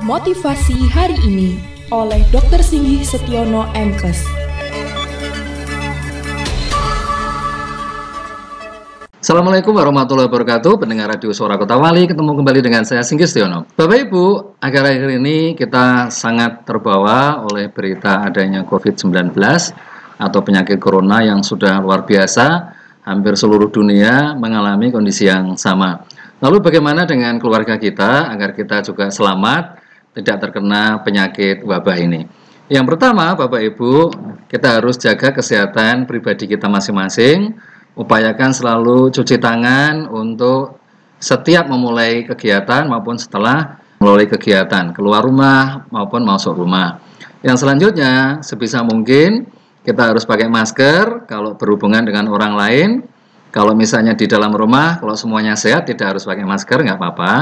Motivasi Hari Ini oleh Dr. Singgih Setiono MKes. Assalamualaikum warahmatullahi wabarakatuh, pendengar Radio Suara Kota Wali, ketemu kembali dengan saya Singgih Setiono. Bapak Ibu, akhir-akhir ini kita sangat terbawa oleh berita adanya COVID-19 atau penyakit corona yang sudah luar biasa, hampir seluruh dunia mengalami kondisi yang sama. Lalu bagaimana dengan keluarga kita agar kita juga selamat, tidak terkena penyakit wabah ini? Yang pertama, Bapak Ibu, kita harus jaga kesehatan pribadi kita masing-masing. Upayakan selalu cuci tangan untuk setiap memulai kegiatan maupun setelah mulai kegiatan, keluar rumah maupun masuk rumah. Yang selanjutnya, sebisa mungkin kita harus pakai masker kalau berhubungan dengan orang lain. Kalau misalnya di dalam rumah, kalau semuanya sehat tidak harus pakai masker, nggak apa-apa.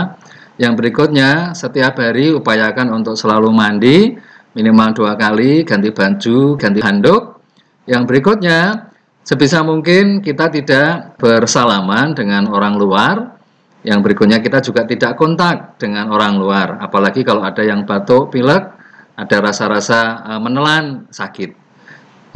Yang berikutnya, setiap hari upayakan untuk selalu mandi, minimal 2 kali, ganti baju, ganti handuk. Yang berikutnya, sebisa mungkin kita tidak bersalaman dengan orang luar. Yang berikutnya kita juga tidak kontak dengan orang luar. Apalagi kalau ada yang batuk, pilek, ada rasa-rasa menelan, sakit.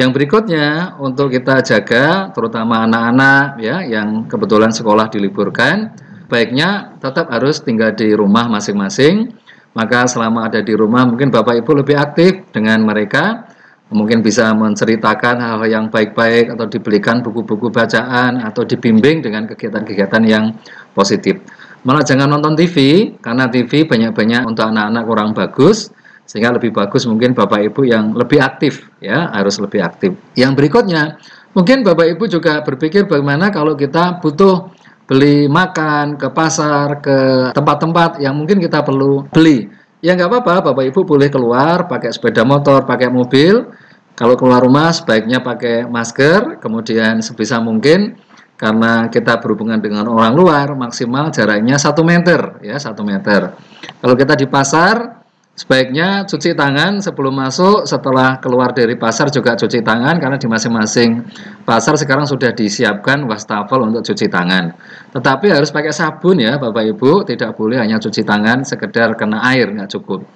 Yang berikutnya untuk kita jaga, terutama anak-anak ya yang kebetulan sekolah diliburkan, baiknya tetap harus tinggal di rumah masing-masing. Maka selama ada di rumah mungkin Bapak Ibu lebih aktif dengan mereka. Mungkin bisa menceritakan hal-hal yang baik-baik atau dibelikan buku-buku bacaan atau dibimbing dengan kegiatan-kegiatan yang positif. Malah jangan nonton TV, karena TV banyak-banyak untuk anak-anak kurang bagus, sehingga lebih bagus mungkin Bapak Ibu yang lebih aktif, ya harus lebih aktif. Yang berikutnya, mungkin Bapak Ibu juga berpikir bagaimana kalau kita butuh beli makan ke pasar, ke tempat-tempat yang mungkin kita perlu beli. Ya nggak apa-apa, Bapak Ibu boleh keluar pakai sepeda motor, pakai mobil. Kalau keluar rumah sebaiknya pakai masker. Kemudian sebisa mungkin karena kita berhubungan dengan orang luar, maksimal jaraknya 1 meter, ya 1 meter. Kalau kita di pasar, sebaiknya cuci tangan sebelum masuk, setelah keluar dari pasar juga cuci tangan, karena di masing-masing pasar sekarang sudah disiapkan wastafel untuk cuci tangan. Tetapi harus pakai sabun ya Bapak Ibu, tidak boleh hanya cuci tangan sekedar kena air, nggak cukup.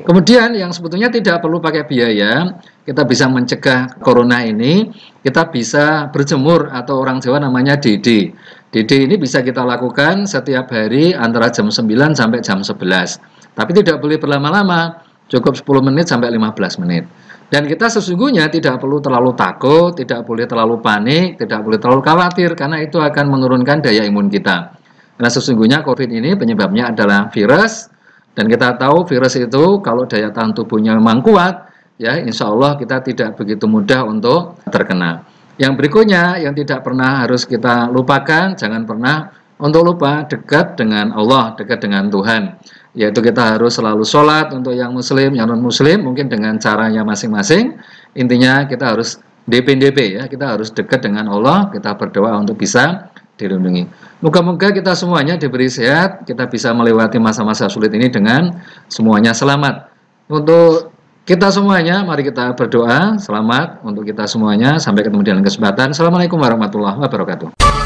Kemudian yang sebetulnya tidak perlu pakai biaya, kita bisa mencegah corona ini, kita bisa berjemur atau orang Jawa namanya DD. DD ini bisa kita lakukan setiap hari antara jam 9 sampai jam 11. Tapi tidak boleh berlama-lama, cukup 10 menit sampai 15 menit. Dan kita sesungguhnya tidak perlu terlalu takut, tidak boleh terlalu panik, tidak boleh terlalu khawatir, karena itu akan menurunkan daya imun kita. Karena sesungguhnya COVID ini penyebabnya adalah virus, dan kita tahu virus itu kalau daya tahan tubuhnya memang kuat, ya insya Allah kita tidak begitu mudah untuk terkena. Yang berikutnya, yang tidak pernah harus kita lupakan, jangan pernah untuk lupa dekat dengan Allah, dekat dengan Tuhan. Yaitu kita harus selalu sholat untuk yang muslim, yang non-muslim, mungkin dengan caranya masing-masing. Intinya kita harus DP, ya, kita harus dekat dengan Allah, kita berdoa untuk bisa dilindungi. Moga-moga kita semuanya diberi sehat, kita bisa melewati masa-masa sulit ini dengan semuanya selamat. Untuk kita semuanya, mari kita berdoa, selamat untuk kita semuanya, sampai ketemu di lain kesempatan. Assalamualaikum warahmatullahi wabarakatuh.